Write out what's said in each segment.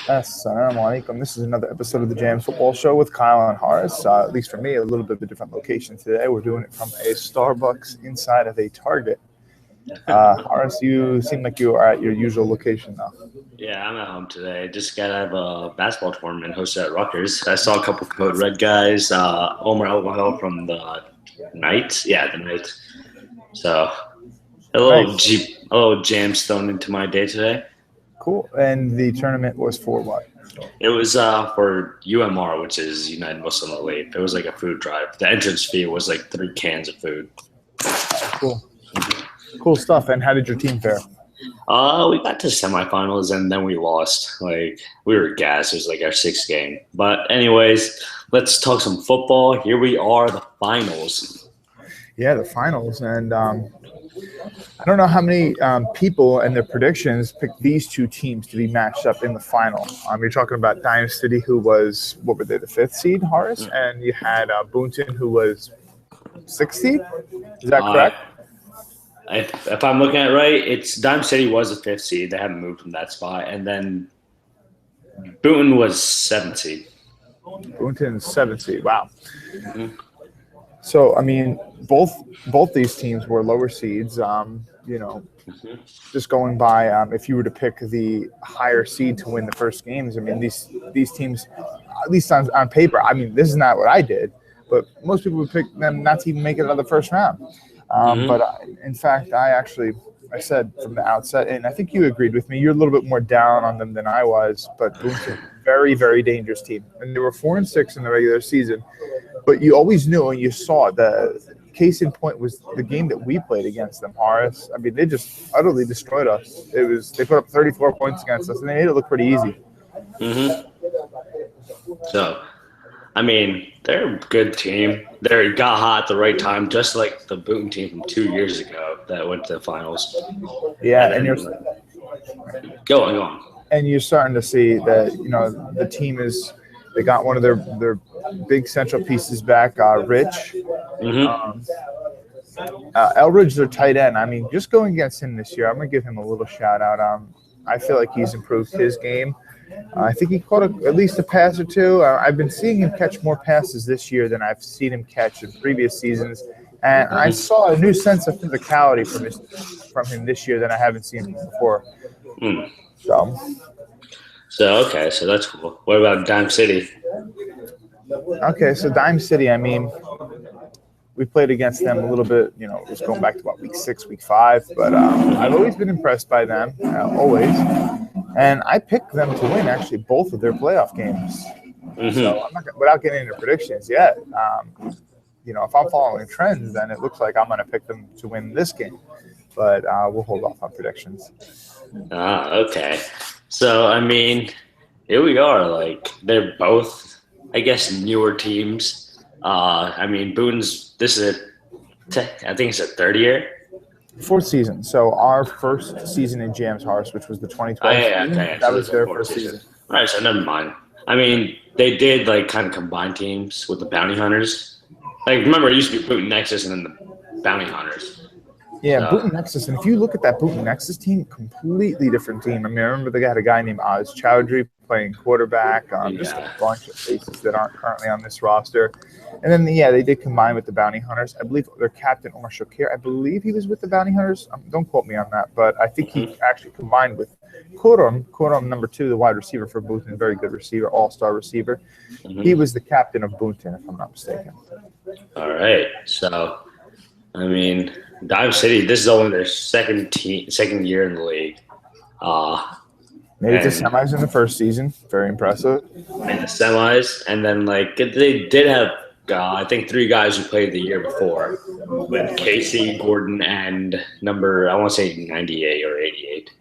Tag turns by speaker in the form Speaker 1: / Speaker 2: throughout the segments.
Speaker 1: Assalamu alaikum. This is another episode of the JAMS Football Show with Kyle and Horace. At least for me, a little bit of a different location today. We're doing it from a Starbucks inside of a Target. Horace, you seem like you are at your usual location now.
Speaker 2: Yeah, I'm at home today. Just got out of a basketball tournament hosted at Rutgers. I saw a couple Code Red guys, Omar El from the Knights. Yeah, the Knights. So a little jams thrown into my day today.
Speaker 1: Cool. And the tournament was for what?
Speaker 2: It was for UMR, which is United Muslim Relief. It was like a food drive. The entrance fee was like 3 cans of food.
Speaker 1: Cool stuff. And how did your team fare?
Speaker 2: We got to semifinals and then we lost. Like we were gassed. It was like our 6th game. But anyways, let's talk some football. Here we are, the finals.
Speaker 1: Yeah, the finals. And I don't know how many people and their predictions picked these two teams to be matched up in the final. You're talking about Dynasty, who was, what were they, the 5th seed, Horace? And you had Boonton, who was 6th seed? Is that correct?
Speaker 2: If I'm looking at it right, it's Dime City was the 5th seed. They haven't moved from that spot. And then Boonton was 7th seed.
Speaker 1: Boonton's 7th seed. Wow.
Speaker 2: Mm-hmm.
Speaker 1: So, I mean, both these teams were lower seeds. Just going by, if you were to pick the higher seed to win the first games, I mean, these teams, at least on paper, I mean, this is not what I did, but most people would pick them not to even make it out of the first round. But in fact, I said from the outset, and I think you agreed with me, you're a little bit more down on them than I was, but Boonton, very, very dangerous team. And they were 4-6 in the regular season, but you always knew and you saw the case in point was the game that we played against them, Horace. I mean, they just utterly destroyed us. They put up 34 points against us, and they made it look pretty easy.
Speaker 2: Mm-hmm. So, I mean, they're a good team. They got hot at the right time, just like the Boonton team from 2 years ago that went to the finals.
Speaker 1: Yeah, and you're
Speaker 2: go on.
Speaker 1: And you're starting to see that the team they got one of their big central pieces back, Rich.
Speaker 2: Mm-hmm.
Speaker 1: Elridge, their tight end. I mean, just going against him this year, I'm gonna give him a little shout out. I feel like he's improved his game. I think he caught at least a pass or two. I've been seeing him catch more passes this year than I've seen him catch in previous seasons, and I saw a new sense of physicality from him this year than I haven't seen before.
Speaker 2: So that's cool. What about Dime City?
Speaker 1: Okay, so Dime City, I mean, we played against them a little bit, it was going back to week 6, week 5, but I've always been impressed by them, always. And I picked them to win, actually, both of their playoff games. Mm-hmm. So I'm not without getting into predictions yet, if I'm following trends, then it looks like I'm going to pick them to win this game. But we'll hold off on predictions.
Speaker 2: Okay. So, I mean, here we are. Like, they're both, I guess, newer teams. I mean, Boone's, I think it's a 3rd year.
Speaker 1: 4th season. So our first season in JAMS, Horace, which was the 2012 season, that was their first season.
Speaker 2: All right, so never mind. I mean, they did like kind of combine teams with the Bounty Hunters. Like, remember, it used to be Boonton Nexus and then the Bounty Hunters.
Speaker 1: Yeah, Boonton Nexus. And if you look at that Boonton Nexus team, completely different team. I mean, I remember they had a guy named Oz Chowdhury playing quarterback. Just a bunch of faces that aren't currently on this roster. And then, they did combine with the Bounty Hunters. I believe their captain, Omar Shakir, I believe he was with the Bounty Hunters. Don't quote me on that, but I think he actually combined with Kurum, number 2, the wide receiver for Boonton, very good receiver, all-star receiver. Mm-hmm. He was the captain of Boonton, if I'm not mistaken.
Speaker 2: All right. So, I mean, Dime City, this is only their second year in the league.
Speaker 1: Made it to semis in the first season. Very impressive.
Speaker 2: Made the semis, and then they did have I think 3 guys who played the year before, with Casey, Gordon, and number, I want to say 98 or 88.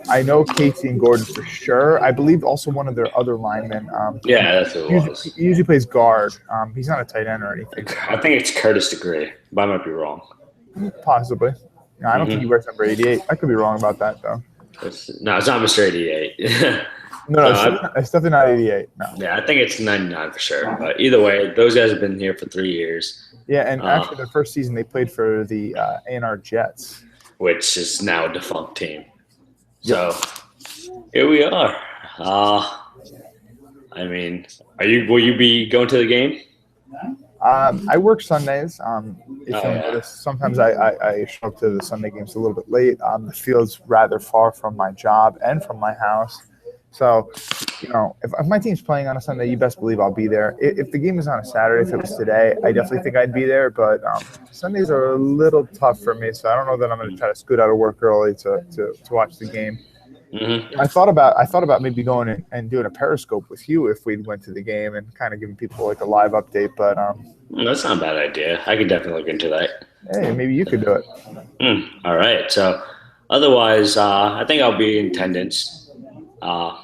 Speaker 1: I know Casey and Gordon for sure. I believe also one of their other linemen.
Speaker 2: That's who it was.
Speaker 1: He usually plays guard. He's not a tight end or anything.
Speaker 2: I think it's Curtis DeGray, but I might be wrong.
Speaker 1: Possibly. No, I don't think he wears number 88. I could be wrong about that, though.
Speaker 2: It's not Mr. 88.
Speaker 1: No, it's definitely not 88. No.
Speaker 2: Yeah, I think it's 99 for sure. But either way, those guys have been here for 3 years.
Speaker 1: Yeah, and actually their first season they played for the A&R Jets.
Speaker 2: Which is now a defunct team. So, Here we are. I mean, will you be going to the game?
Speaker 1: I work Sundays. If
Speaker 2: Oh
Speaker 1: you'll
Speaker 2: yeah.
Speaker 1: notice, sometimes I show up to the Sunday games a little bit late. The field's rather far from my job and from my house. So, if my team's playing on a Sunday, you best believe I'll be there. If the game is on a Saturday, if it was today, I definitely think I'd be there. But Sundays are a little tough for me, so I don't know that I'm going to try to scoot out of work early to watch the game.
Speaker 2: Mm-hmm.
Speaker 1: I thought about maybe going and doing a Periscope with you if we went to the game and kind of giving people like a live update. But
Speaker 2: That's not a bad idea. I could definitely look into that.
Speaker 1: hey, maybe you could do it.
Speaker 2: All right. So, otherwise, I think I'll be in attendance. I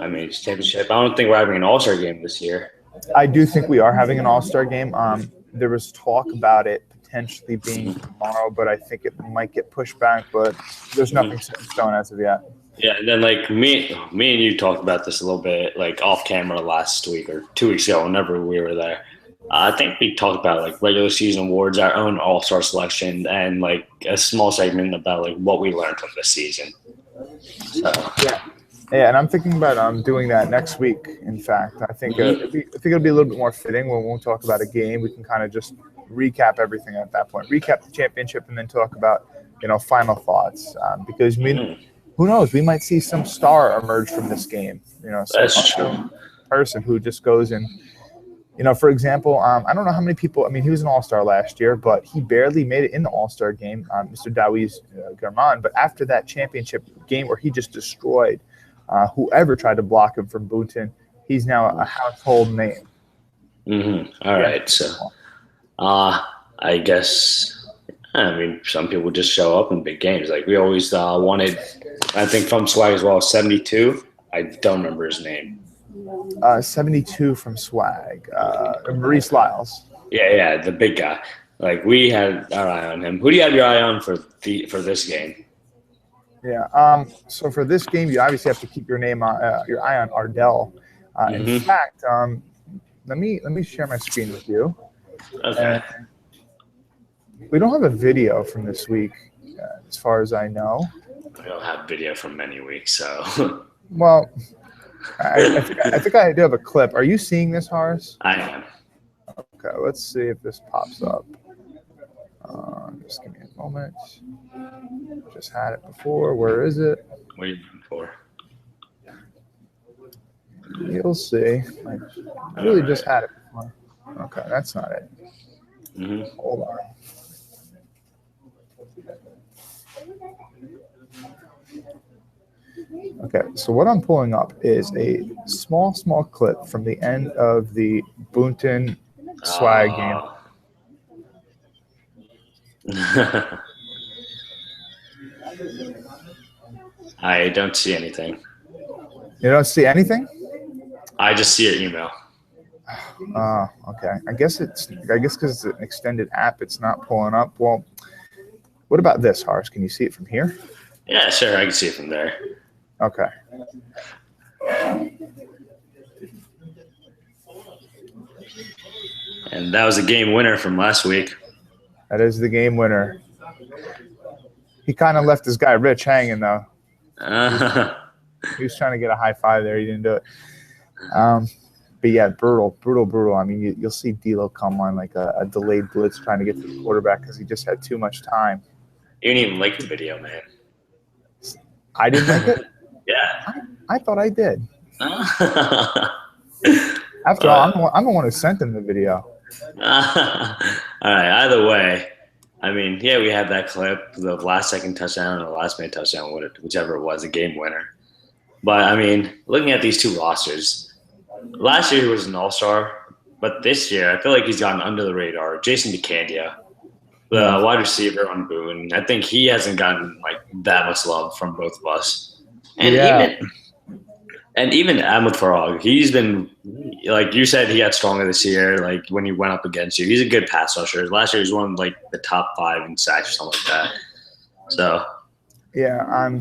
Speaker 2: mean, it's championship. I don't think we're having an All-Star game this year.
Speaker 1: I do think we are having an All-Star game. There was talk about it potentially being tomorrow, but I think it might get pushed back. But there's nothing set in stone as of yet.
Speaker 2: Yeah, and then like me and you talked about this a little bit, like off camera last week or 2 weeks ago, whenever we were there. I think we talked about like regular season awards, our own All-Star selection, and like a small segment about like what we learned from this season. So
Speaker 1: yeah, and I'm thinking about doing that next week. In fact, I think it'll be a little bit more fitting when we won't talk about a game. We can kind of just recap everything at that point, recap the championship, and then talk about final thoughts. Because who knows, we might see some star emerge from this game. Some person who just goes and. For example, I don't know how many people. I mean, he was an All-Star last year, but he barely made it in the All-Star game. Mr. Dawiz Garman. But after that championship game where he just destroyed whoever tried to block him from Boonton, he's now a household name.
Speaker 2: All right, so I guess some people just show up in big games. Like we always wanted. I think from Swag as well, 72. I don't remember his name.
Speaker 1: 72 from Swag, Maurice Lyles.
Speaker 2: Yeah, the big guy. Like we had our eye on him. Who do you have your eye on for this game?
Speaker 1: Yeah. So for this game, you obviously have to keep your eye on Ardell. In fact, let me share my screen with you.
Speaker 2: Okay.
Speaker 1: We don't have a video from this week, as far as I know.
Speaker 2: I don't have video from many weeks, so.
Speaker 1: Well. I think I do have a clip. Are you seeing this, Horace?
Speaker 2: I am.
Speaker 1: Okay, let's see if this pops up. Just give me a moment. Just had it before. Where is it?
Speaker 2: What are you looking for?
Speaker 1: You'll see. I really just had it before. Okay, that's not it. Hold on. Okay, so what I'm pulling up is a small clip from the end of the Boonton Swag game.
Speaker 2: I don't see anything.
Speaker 1: You don't see anything?
Speaker 2: I just see your email.
Speaker 1: Okay. I guess because it's an extended app, it's not pulling up. Well, what about this, Horace? Can you see it from here?
Speaker 2: Yeah, sure. I can see it from there.
Speaker 1: Okay.
Speaker 2: And that was a game winner from last week.
Speaker 1: That is the game winner. He kind of left this guy Rich hanging, though. He was trying to get a high five there. He didn't do it. But yeah, brutal. I mean, you'll see D'Lo come on like a delayed blitz trying to get to the quarterback because he just had too much time.
Speaker 2: You didn't even like the video, man.
Speaker 1: I didn't like it?
Speaker 2: Yeah.
Speaker 1: I thought I did. After all, I'm the one who sent him the video.
Speaker 2: All right. Either way, I mean, yeah, we had that clip, the last-second touchdown or the last-minute touchdown, whichever it was, a game winner. But, I mean, looking at these two rosters, last year he was an all-star, but this year I feel like he's gotten under the radar. Jason DeCandia, the wide receiver on Boone, I think he hasn't gotten like that much love from both of us. And even Ahmed Farag, he's been, like you said, he got stronger this year. Like when he went up against you, he's a good pass rusher. Last year, he was one of like the top 5 in sacks or something like that. So,
Speaker 1: yeah,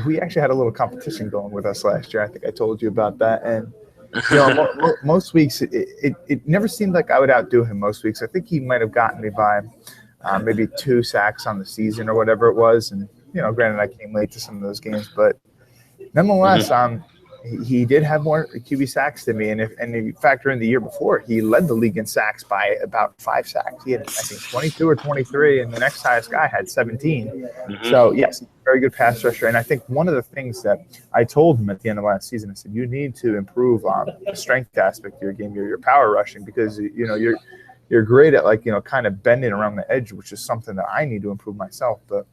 Speaker 1: we actually had a little competition going with us last year. I think I told you about that. And most weeks, it never seemed like I would outdo him. Most weeks, I think he might have gotten me by maybe 2 sacks on the season or whatever it was, and granted I came late to some of those games, but nonetheless, he did have more QB sacks than me, and if you factor in the year before, he led the league in sacks by about 5 sacks. He had, I think, 22 or 23, and the next highest guy had 17. So yes, very good pass rusher. And I think one of the things that I told him at the end of last season, I said, you need to improve the strength aspect of your game, your power rushing, because you're great at kind of bending around the edge, which is something that I need to improve myself. But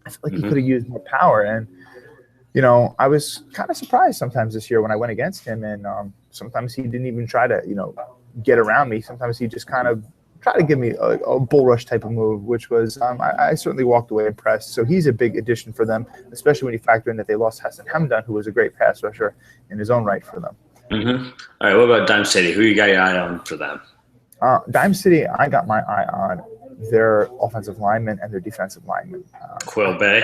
Speaker 1: I feel like he could have used more power. And I was kind of surprised sometimes this year when I went against him, and sometimes he didn't even try to, get around me. Sometimes he just kind of tried to give me a bull rush type of move, which was I certainly walked away impressed. So he's a big addition for them, especially when you factor in that they lost Hassan Hamdan, who was a great pass rusher in his own right for them.
Speaker 2: All right, what about Dime City? Who you got your eye on for them?
Speaker 1: Dime City, I got my eye on their offensive linemen and their defensive linemen.
Speaker 2: Quill Bay,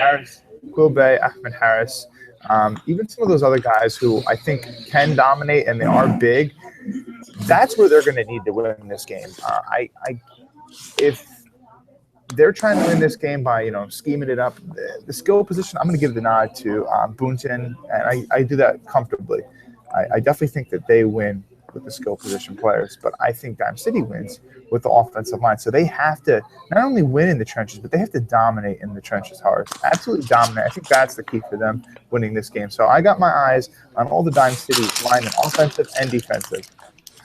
Speaker 1: Ahmed Harris. Even some of those other guys who I think can dominate and they are big, that's where they're going to need to win this game. If they're trying to win this game by scheming it up, the skill position, I'm going to give the nod to Boonton, and I do that comfortably. I definitely think that they win with the skill position players, but I think Dime City wins with the offensive line. So they have to not only win in the trenches, but they have to dominate in the trenches hard. Absolutely dominate. I think that's the key for them winning this game. So I got my eyes on all the Dime City linemen, offensive and defensive.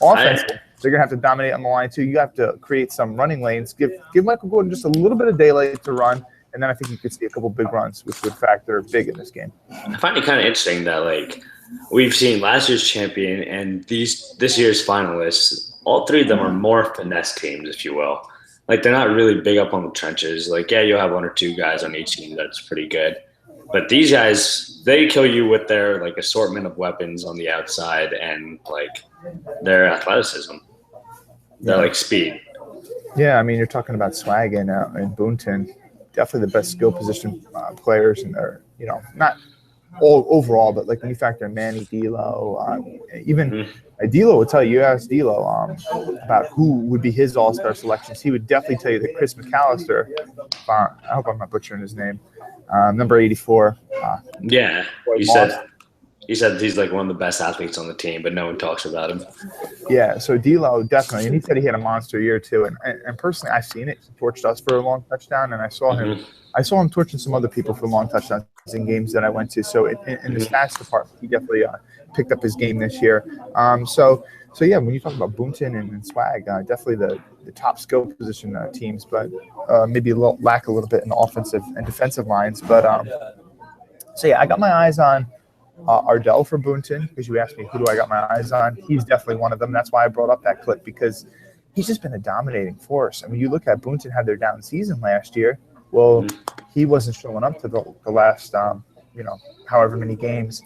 Speaker 1: Offensive, they're going to have to dominate on the line too. You have to create some running lanes. Give Michael Gordon just a little bit of daylight to run, and then I think you could see a couple big runs, which would factor big in this game.
Speaker 2: I find it kind of interesting that we've seen last year's champion and this year's finalists. All three of them are more finesse teams, if you will. They're not really big up on the trenches. You'll have one or two guys on each team that's pretty good. But these guys, they kill you with their assortment of weapons on the outside and their athleticism. Their speed. Yeah,
Speaker 1: I mean, you're talking about Swag and Boonton, definitely the best skill position players, and they're not all overall, but when you factor in Manny, D'Lo, even D'Lo would tell you ask D'Lo about who would be his all-star selections. He would definitely tell you that Chris McAllister, I hope I'm not butchering his name, number 84.
Speaker 2: He said he's one of the best athletes on the team, but no one talks about him.
Speaker 1: Yeah, so D'Lo definitely, and he said he had a monster year too. And personally, I've seen it. He torched us for a long touchdown, and I saw him. I saw him torching some other people for long touchdowns in games that I went to. So in the stats department, he definitely picked up his game this year. So yeah, when you talk about Boonton and Swag, definitely the top skill position teams, but maybe lack a little bit in the offensive and defensive lines. But so yeah, I got my eyes on Ardell for Boonton, because you asked me who do I got my eyes on. He's definitely one of them. That's why I brought up that clip, because he's just been a dominating force. I mean, you look at Boonton had their down season last year. Well, he wasn't showing up to the last, however many games,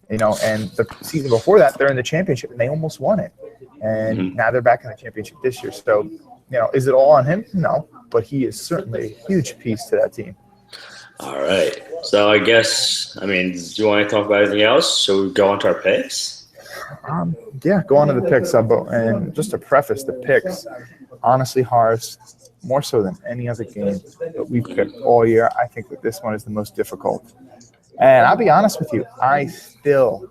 Speaker 1: and the season before that, they're in the championship and they almost won it. And now they're back in the championship this year. So, is it all on him? No, but he is certainly a huge piece to that team.
Speaker 2: All right. So I guess, do you want to talk about anything else? So we go on to our picks?
Speaker 1: Yeah, go on to the picks. And just to preface the picks, honestly, Horace, more so than any other game that we've picked all year, I think that this one is the most difficult. And I'll be honest with you, I still,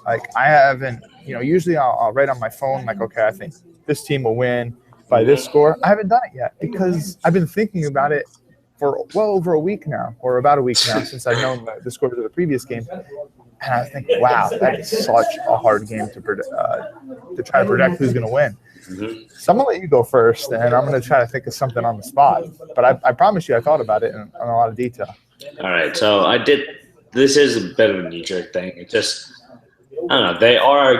Speaker 1: I haven't, usually I'll write on my phone, okay, I think this team will win by this score. I haven't done it yet because I've been thinking about it for well over a week now, or about a week now, since I've known the scores of the previous game. And I think, wow, that is such a hard game to try to predict who's going to win. So I'm going to let you go first, and I'm going to try to think of something on the spot. But I promise you I thought about it in a lot of detail.
Speaker 2: All right, so I did – this is a bit of a knee-jerk thing. It just – I don't know. They are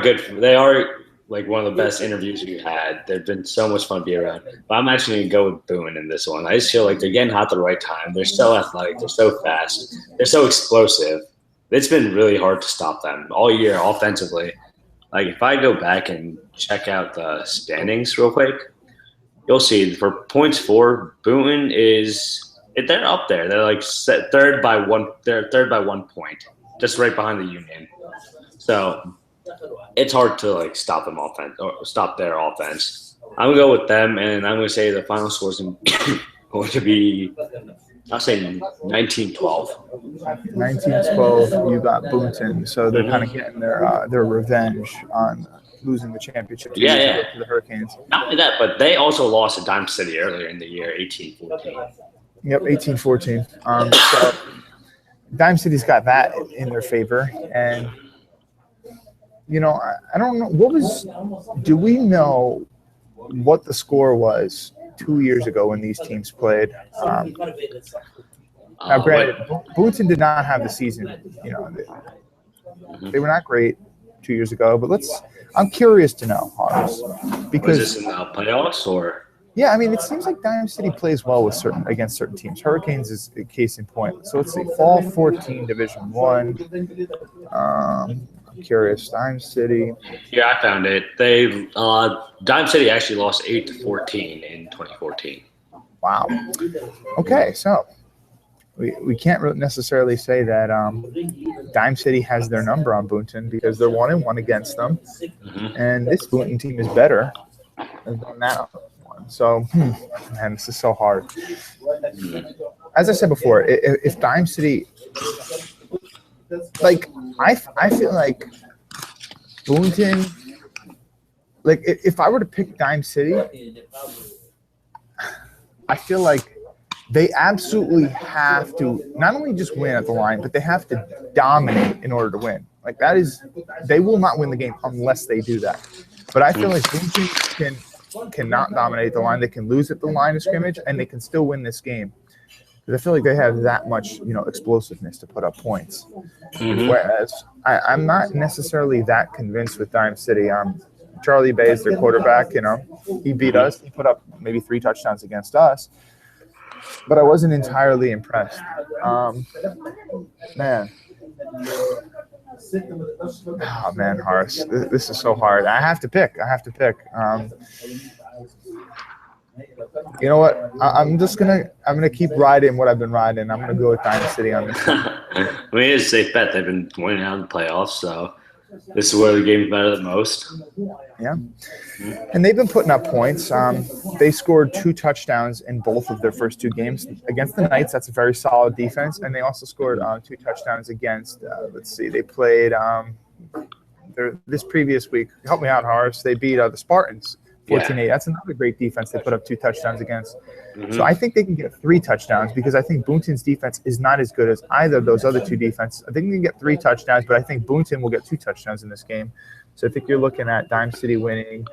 Speaker 2: one of the best interviews we've had. They've been so much fun to be around. But I'm actually going to go with Boone in this one. I just feel like they're getting hot at the right time. They're so athletic. They're so fast. They're so explosive. It's been really hard to stop them all year offensively. If I go back and check out the standings real quick, you'll see for points for, Boone they're up there. They're third by one. They're third by 1 point, just right behind the Union. So it's hard to stop them or stop their offense. I'm gonna go with them, and I'm gonna say the final score is going to be I'll say 1912.
Speaker 1: 1912, you got Boonton, so they're kind of getting their revenge on losing the championship to the Hurricanes.
Speaker 2: Not only that, but they also lost to Dime City earlier in the year, 1814.
Speaker 1: Yep, 1814. So Dime City's got that in their favor, and I don't know do we know what the score was 2 years ago when these teams played? Now, granted, Boonton did not have the season. They were not great 2 years ago, but I'm curious to know, Horace, because
Speaker 2: was this in the playoffs or?
Speaker 1: Yeah, I mean, it seems like Dime City plays well against certain teams. Hurricanes is a case in point. So let's see, Fall 14, Division 1. I'm curious, Dime City.
Speaker 2: Yeah, I found it. Dime City actually lost 8-14 in 2014.
Speaker 1: Wow. Okay, so we can't necessarily say that Dime City has their number on Boonton because they're 1-1 against them, and this Boonton team is better than that one. So, man, this is so hard. As I said before, if Dime City, I feel like Boonton, if I were to pick Dime City, I feel like they absolutely have to not only just win at the line, but they have to dominate in order to win. They will not win the game unless they do that. But I feel like Boonton cannot dominate the line. They can lose at the line of scrimmage, and they can still win this game. Because I feel like they have that much, explosiveness to put up points. Whereas I'm not necessarily that convinced with Dime City. Charlie Bay is their quarterback. He beat us. He put up maybe 3 touchdowns against us. But I wasn't entirely impressed. Man. Oh, man, Horace. This is so hard. I have to pick. You know what? I'm gonna keep riding what I've been riding. I'm gonna go with Dime City on this one.
Speaker 2: I mean, it's a safe bet. They've been winning out in the playoffs, so this is where the game's better the most.
Speaker 1: Yeah, and they've been putting up points. They scored 2 touchdowns in both of their first 2 games against the Knights. That's a very solid defense, and they also scored 2 touchdowns against. They played this previous week. Help me out, Horace. They beat the Spartans 14-8. That's another great defense they put up 2 touchdowns against. So I think they can get 3 touchdowns because I think Boonton's defense is not as good as either of those other 2 defenses. I think they can get 3 touchdowns, but I think Boonton will get 2 touchdowns in this game. So I think you're looking at Dime City winning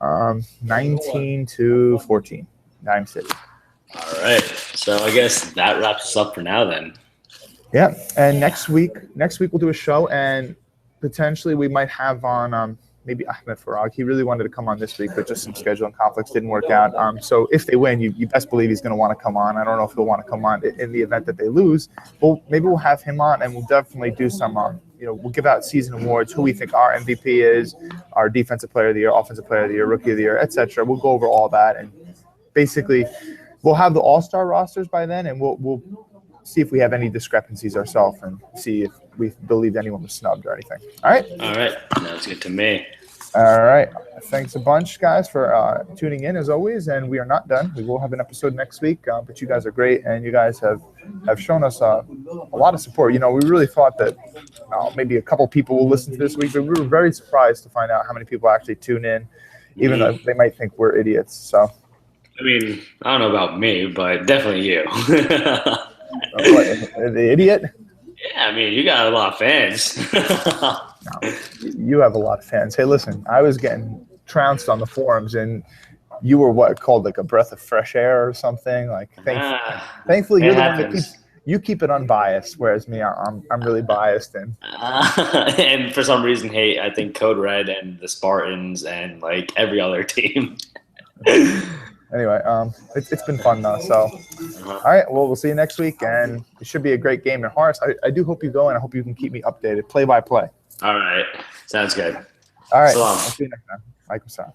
Speaker 1: 19-14. Dime City.
Speaker 2: All right. So I guess that wraps us up for now then.
Speaker 1: Yeah. And next week we'll do a show, and potentially we might have on maybe Ahmed Farag. He really wanted to come on this week, but just some scheduling conflicts didn't work out. So if they win, you best believe he's going to want to come on. I don't know if he'll want to come on in the event that they lose. Well, maybe we'll have him on, and we'll definitely do some we'll give out season awards, who we think our MVP is, our defensive player of the year, offensive player of the year, rookie of the year, etc. We'll go over all that, and basically we'll have the all-star rosters by then, and we'll see if we have any discrepancies ourselves and see if we believe anyone was snubbed or anything. All right?
Speaker 2: All right. Sounds good to me.
Speaker 1: All right. Thanks a bunch, guys, for tuning in, as always. And we are not done. We will have an episode next week. But you guys are great, and you guys have shown us a lot of support. We really thought that maybe a couple people will listen to this week, but we were very surprised to find out how many people actually tune in, even though they might think we're idiots. So,
Speaker 2: I mean, I don't know about me, but definitely you.
Speaker 1: The idiot?
Speaker 2: Yeah, I mean, you got a lot of fans.
Speaker 1: No, you have a lot of fans. Hey, listen, I was getting trounced on the forums, and you were called like a breath of fresh air or something. Thankfully, you're the one that keep it unbiased, whereas me, I'm really biased.
Speaker 2: And for some reason, hate I think Code Red and the Spartans and every other team.
Speaker 1: Anyway, it's been fun though. So, all right, well, we'll see you next week, and it should be a great game. And Horace, I do hope you go, and I hope you can keep me updated, play by play.
Speaker 2: All right, sounds good.
Speaker 1: All right,
Speaker 2: Salam.
Speaker 1: I'll see you next time. Alaikum salam.